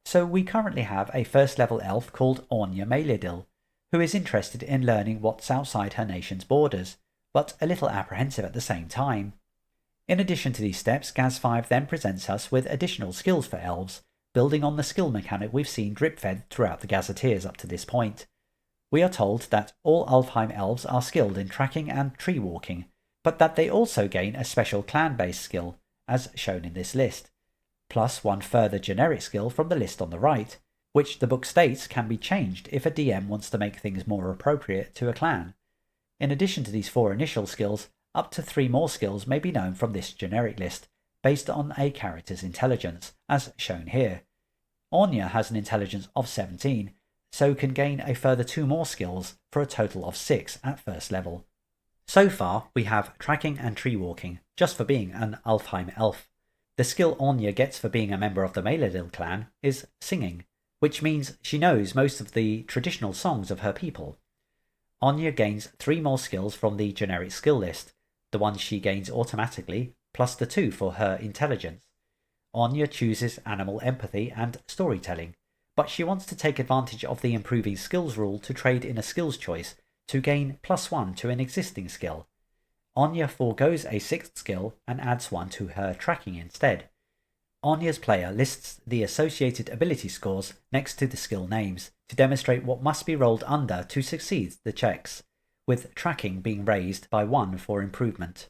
So we currently have a first-level elf called Anya Maelidil, who is interested in learning what's outside her nation's borders, but a little apprehensive at the same time. In addition to these steps, Gaz5 then presents us with additional skills for elves, building on the skill mechanic we've seen drip-fed throughout the Gazetteers up to this point. We are told that all Alfheim elves are skilled in tracking and tree walking, but that they also gain a special clan-based skill, as shown in this list, plus one further generic skill from the list on the right, which the book states can be changed if a DM wants to make things more appropriate to a clan. In addition to these 4 initial skills, up to 3 more skills may be known from this generic list, based on a character's intelligence, as shown here. Anya has an intelligence of 17, so can gain a further 2 more skills for a total of 6 at first level. So far, we have tracking and tree walking, just for being an Alfheim elf. The skill Anya gets for being a member of the Maelidil clan is singing, which means she knows most of the traditional songs of her people. Anya gains 3 more skills from the generic skill list, the ones she gains automatically, plus the 2 for her intelligence. Anya chooses animal empathy and storytelling, but she wants to take advantage of the improving skills rule to trade in a skills choice to gain +1 to an existing skill. Anya forgoes a 6th skill and adds 1 to her tracking instead. Anya's player lists the associated ability scores next to the skill names to demonstrate what must be rolled under to succeed the checks, with tracking being raised by 1 for improvement.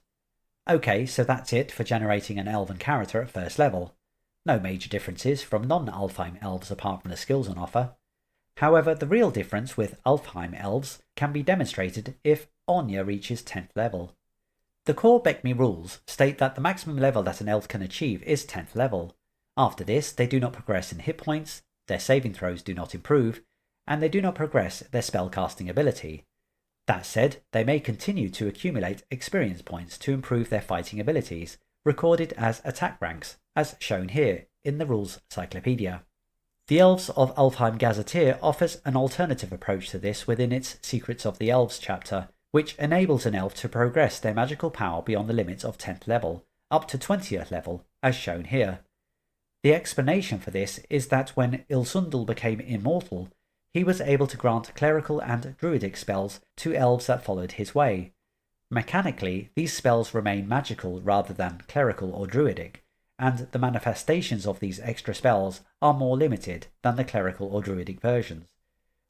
Okay, so that's it for generating an elven character at first level. No major differences from non-Alfheim elves apart from the skills on offer. However, the real difference with Alfheim elves can be demonstrated if Anya reaches 10th level. The core BECMI rules state that the maximum level that an elf can achieve is 10th level. After this, they do not progress in hit points, their saving throws do not improve, and they do not progress their spellcasting ability. That said, they may continue to accumulate experience points to improve their fighting abilities, recorded as attack ranks, as shown here in the Rules Cyclopedia. The Elves of Alfheim Gazetteer offers an alternative approach to this within its Secrets of the Elves chapter, which enables an elf to progress their magical power beyond the limits of 10th level, up to 20th level, as shown here. The explanation for this is that when Ilsundel became immortal, he was able to grant clerical and druidic spells to elves that followed his way. Mechanically, these spells remain magical rather than clerical or druidic, and the manifestations of these extra spells are more limited than the clerical or druidic versions.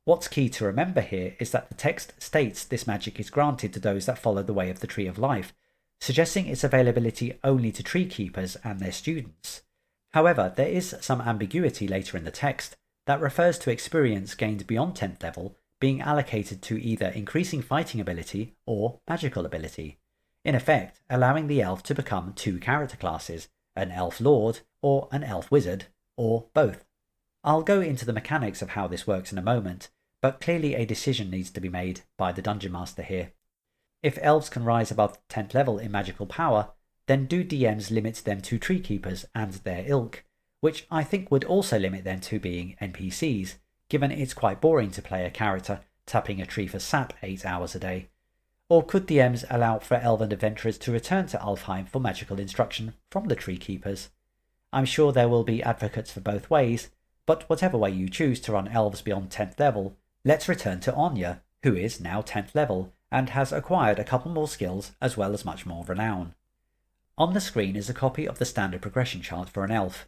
What's key to remember here is that the text states this magic is granted to those that follow the way of the Tree of Life, suggesting its availability only to tree keepers and their students. However, there is some ambiguity later in the text that refers to experience gained beyond 10th level being allocated to either increasing fighting ability or magical ability, in effect allowing the elf to become two character classes, an elf lord or an elf wizard, or both. I'll go into the mechanics of how this works in a moment, but clearly a decision needs to be made by the Dungeon Master here. If elves can rise above 10th level in magical power, then do DMs limit them to tree keepers and their ilk, which I think would also limit them to being NPCs, given it's quite boring to play a character tapping a tree for sap 8 hours a day. Or could DMs allow for elven adventurers to return to Alfheim for magical instruction from the tree keepers? I'm sure there will be advocates for both ways, but whatever way you choose to run elves beyond 10th level, let's return to Anya, who is now 10th level and has acquired a couple more skills as well as much more renown. On the screen is a copy of the standard progression chart for an elf.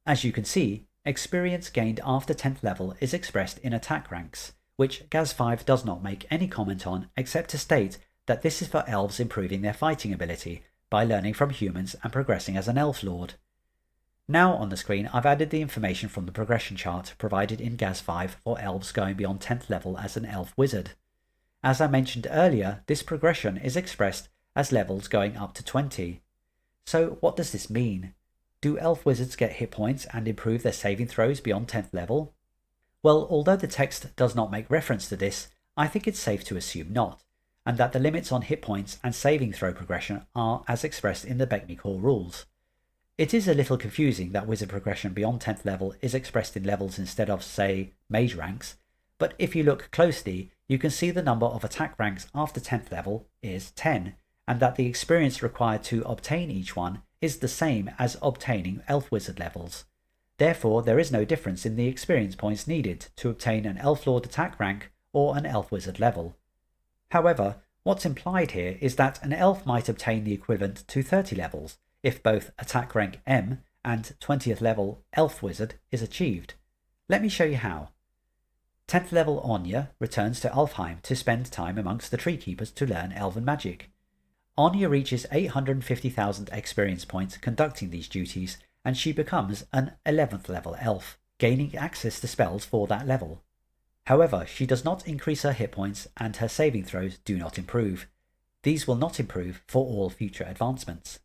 As you can see, experience gained after 10th level is expressed in attack ranks, which Gaz5 does not make any comment on except to state that this is for elves improving their fighting ability by learning from humans and progressing as an elf lord. Now on the screen I've added the information from the progression chart provided in Gaz5 for elves going beyond 10th level as an elf wizard. As I mentioned earlier, this progression is expressed as levels going up to 20. So what does this mean? Do elf wizards get hit points and improve their saving throws beyond 10th level? Well, although the text does not make reference to this, I think it's safe to assume not, and that the limits on hit points and saving throw progression are as expressed in the BECMI core rules. It is a little confusing that wizard progression beyond 10th level is expressed in levels instead of, say, mage ranks, but if you look closely, you can see the number of attack ranks after 10th level is 10, and that the experience required to obtain each one is the same as obtaining elf wizard levels. Therefore, there is no difference in the experience points needed to obtain an elf lord attack rank or an elf wizard level. However, what's implied here is that an elf might obtain the equivalent to 30 levels if both attack rank M and 20th level elf wizard is achieved. Let me show you how. 10th level Anya returns to Alfheim to spend time amongst the tree keepers to learn elven magic. Anya reaches 850,000 experience points conducting these duties, and she becomes an 11th level elf, gaining access to spells for that level. However, she does not increase her hit points and her saving throws do not improve. These will not improve for all future advancements.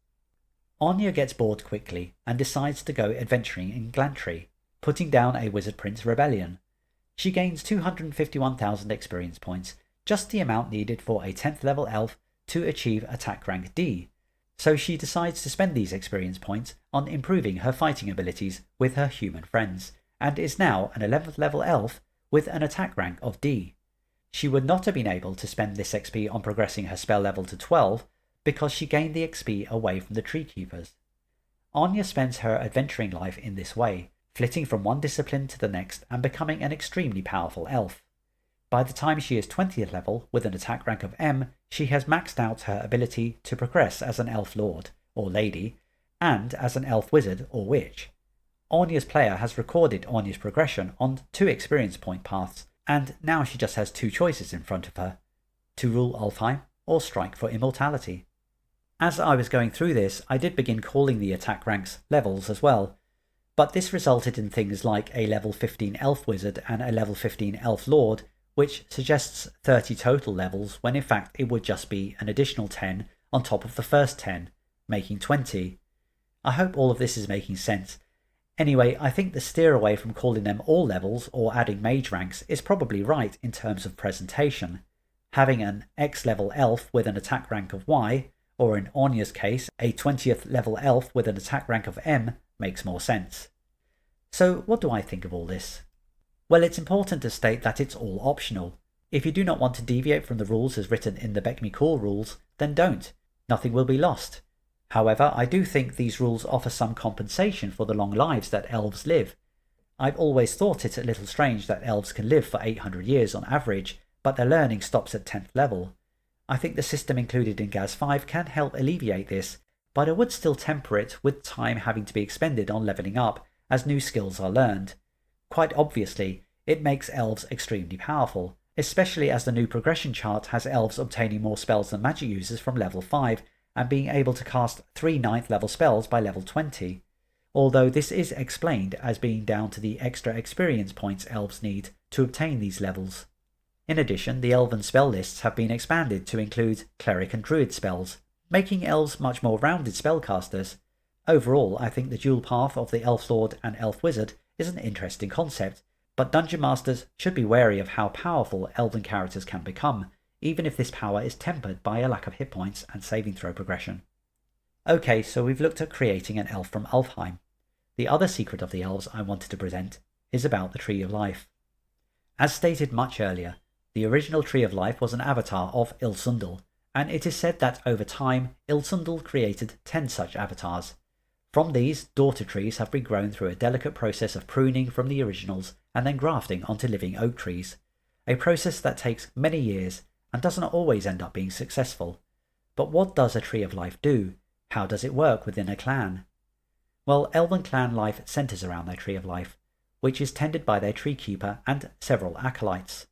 Anya gets bored quickly and decides to go adventuring in Glantry, putting down a Wizard Prince rebellion. She gains 251,000 experience points, just the amount needed for a 10th level elf to achieve attack rank D, so she decides to spend these experience points on improving her fighting abilities with her human friends, and is now an 11th level elf with an attack rank of D. She would not have been able to spend this XP on progressing her spell level to 12 because she gained the XP away from the tree keepers. Anya spends her adventuring life in this way, flitting from one discipline to the next and becoming an extremely powerful elf. By the time she is 20th level with an attack rank of M, she has maxed out her ability to progress as an elf lord or lady and as an elf wizard or witch. Anya's player has recorded Anya's progression on 2 experience point paths, and now she just has 2 choices in front of her: to rule Alfheim or strike for immortality. As I was going through this, I did begin calling the attack ranks levels as well, but this resulted in things like a level 15 elf wizard and a level 15 elf lord, which suggests 30 total levels when in fact it would just be an additional 10 on top of the first 10, making 20. I hope all of this is making sense. Anyway, I think the steer away from calling them all levels or adding mage ranks is probably right in terms of presentation. Having an X level elf with an attack rank of Y, or in Anya's case, a 20th level elf with an attack rank of M, makes more sense. So what do I think of all this? Well, it's important to state that it's all optional. If you do not want to deviate from the rules as written in the BECMI core rules, then don't. Nothing will be lost. However, I do think these rules offer some compensation for the long lives that elves live. I've always thought it a little strange that elves can live for 800 years on average, but their learning stops at 10th level. I think the system included in Gaz5 can help alleviate this, but I would still temper it with time having to be expended on levelling up as new skills are learned. Quite obviously, it makes elves extremely powerful, especially as the new progression chart has elves obtaining more spells than magic users from level 5 and being able to cast 3 9th level spells by level 20, although this is explained as being down to the extra experience points elves need to obtain these levels. In addition, the elven spell lists have been expanded to include cleric and druid spells, making elves much more rounded spellcasters. Overall, I think the dual path of the elf lord and elf wizard is an interesting concept, but dungeon masters should be wary of how powerful elven characters can become, even if this power is tempered by a lack of hit points and saving throw progression. Okay, so we've looked at creating an elf from Alfheim. The other secret of the elves I wanted to present is about the Tree of Life. As stated much earlier, the original Tree of Life was an avatar of Ilsundel, and it is said that over time Ilsundel created 10 such avatars. From these, daughter trees have been grown through a delicate process of pruning from the originals and then grafting onto living oak trees, a process that takes many years and doesn't always end up being successful. But what does a Tree of Life do? How does it work within a clan? Well, elven clan life centres around their Tree of Life, which is tended by their tree keeper and several acolytes.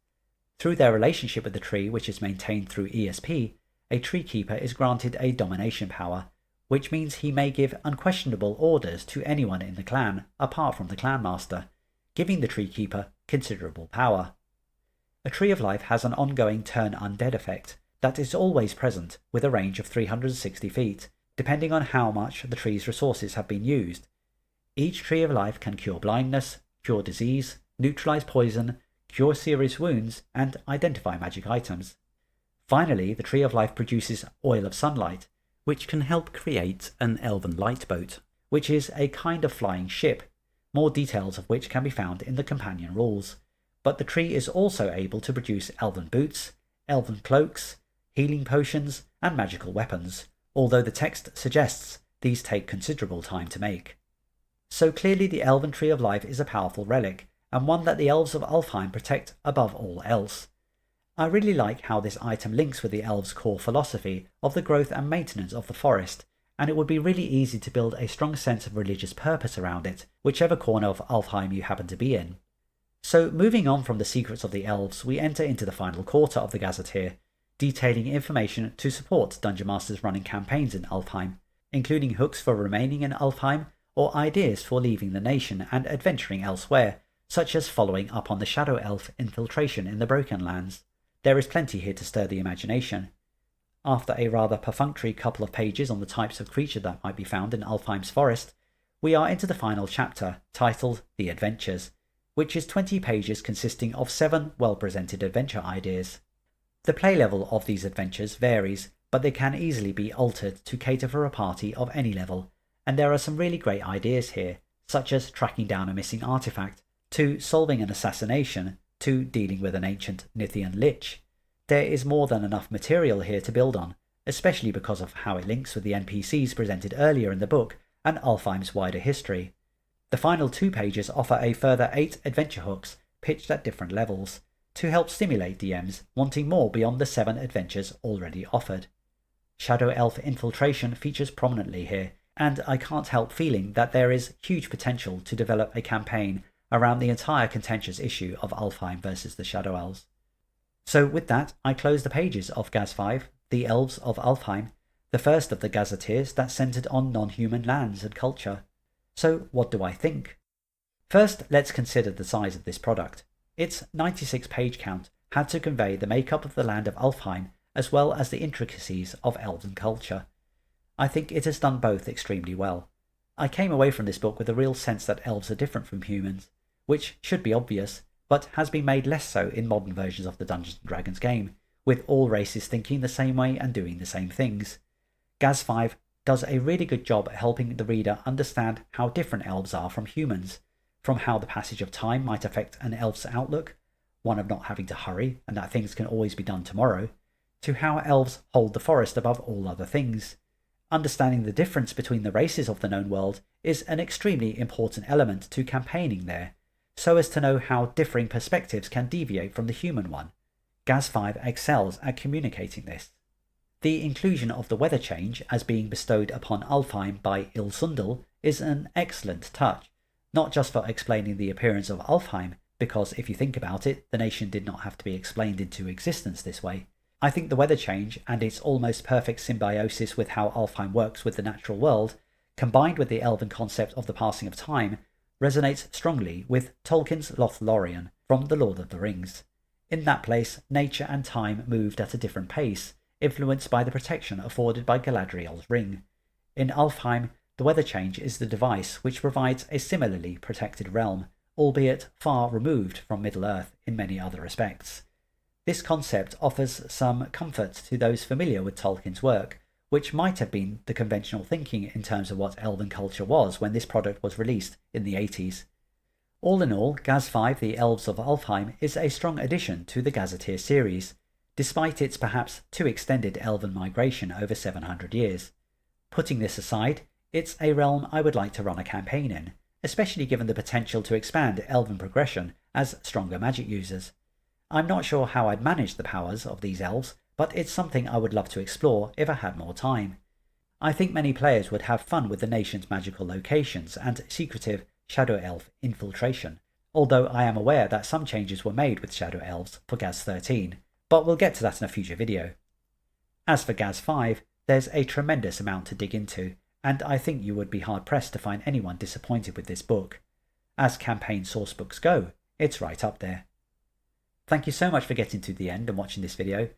Through their relationship with the tree, which is maintained through ESP, a tree keeper is granted a domination power, which means he may give unquestionable orders to anyone in the clan apart from the clan master, giving the tree keeper considerable power. A Tree of Life has an ongoing turn undead effect that is always present with a range of 360 feet, depending on how much the tree's resources have been used. Each Tree of Life can cure blindness, cure disease, neutralize poison, cure serious wounds, and identify magic items. Finally, the Tree of Life produces Oil of Sunlight, which can help create an elven light boat, which is a kind of flying ship, more details of which can be found in the companion rules. But the tree is also able to produce elven boots, elven cloaks, healing potions, and magical weapons, although the text suggests these take considerable time to make. So clearly the Elven Tree of Life is a powerful relic, and one that the Elves of Alfheim protect above all else. I really like how this item links with the elves' core philosophy of the growth and maintenance of the forest, and it would be really easy to build a strong sense of religious purpose around it, whichever corner of Alfheim you happen to be in. So moving on from the secrets of the elves, we enter into the final quarter of the Gazetteer, detailing information to support Dungeon Masters running campaigns in Alfheim, including hooks for remaining in Alfheim or ideas for leaving the nation and adventuring elsewhere, such as following up on the Shadow Elf infiltration in the Broken Lands. There is plenty here to stir the imagination. After a rather perfunctory couple of pages on the types of creature that might be found in Alfheim's forest, we are into the final chapter, titled The Adventures, which is 20 pages consisting of 7 well-presented adventure ideas. The play level of these adventures varies, but they can easily be altered to cater for a party of any level, and there are some really great ideas here, such as tracking down a missing artifact, to solving an assassination, to dealing with an ancient Nithian lich. There is more than enough material here to build on, especially because of how it links with the NPCs presented earlier in the book and Alfheim's wider history. The final 2 pages offer a further 8 adventure hooks pitched at different levels, to help stimulate DMs wanting more beyond the 7 adventures already offered. Shadow Elf infiltration features prominently here, and I can't help feeling that there is huge potential to develop a campaign around the entire contentious issue of Alfheim versus the Shadow Elves. So with that, I close the pages of Gaz5, The Elves of Alfheim, the first of the Gazetteers that centred on non-human lands and culture. So what do I think? First, let's consider the size of this product. Its 96 page count had to convey the makeup of the land of Alfheim as well as the intricacies of elven culture. I think it has done both extremely well. I came away from this book with a real sense that elves are different from humans, which should be obvious, but has been made less so in modern versions of the Dungeons and Dragons game, with all races thinking the same way and doing the same things. Gaz5 does a really good job at helping the reader understand how different elves are from humans, from how the passage of time might affect an elf's outlook, one of not having to hurry and that things can always be done tomorrow, to how elves hold the forest above all other things. Understanding the difference between the races of the known world is an extremely important element to campaigning there, so as to know how differing perspectives can deviate from the human one. Gaz5 excels at communicating this. The inclusion of the weather change as being bestowed upon Alfheim by Ilsundel is an excellent touch, not just for explaining the appearance of Alfheim, because if you think about it, the nation did not have to be explained into existence this way. I think the weather change and its almost perfect symbiosis with how Alfheim works with the natural world, combined with the elven concept of the passing of time, resonates strongly with Tolkien's Lothlorien from The Lord of the Rings. In that place, nature and time moved at a different pace, influenced by the protection afforded by Galadriel's ring. In Alfheim, the weather change is the device which provides a similarly protected realm, albeit far removed from Middle-earth in many other respects. This concept offers some comfort to those familiar with Tolkien's work, which might have been the conventional thinking in terms of what elven culture was when this product was released in the 80s. All in all, Gaz5 The Elves of Alfheim is a strong addition to the Gazetteer series, despite its perhaps too extended elven migration over 700 years. Putting this aside, it's a realm I would like to run a campaign in, especially given the potential to expand elven progression as stronger magic users. I'm not sure how I'd manage the powers of these elves, but it's something I would love to explore if I had more time. I think many players would have fun with the nation's magical locations and secretive Shadow Elf infiltration, although I am aware that some changes were made with Shadow Elves for Gaz 13, but we'll get to that in a future video. As for Gaz 5, there's a tremendous amount to dig into, and I think you would be hard-pressed to find anyone disappointed with this book. As campaign sourcebooks go, it's right up there. Thank you so much for getting to the end and watching this video.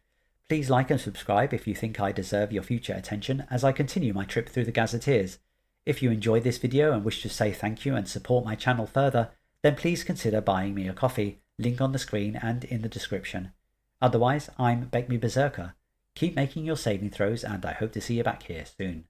Please like and subscribe if you think I deserve your future attention as I continue my trip through the Gazetteers. If you enjoyed this video and wish to say thank you and support my channel further, then please consider buying me a coffee, link on the screen and in the description. Otherwise, I'm BECMI Berserker. Keep making your saving throws and I hope to see you back here soon.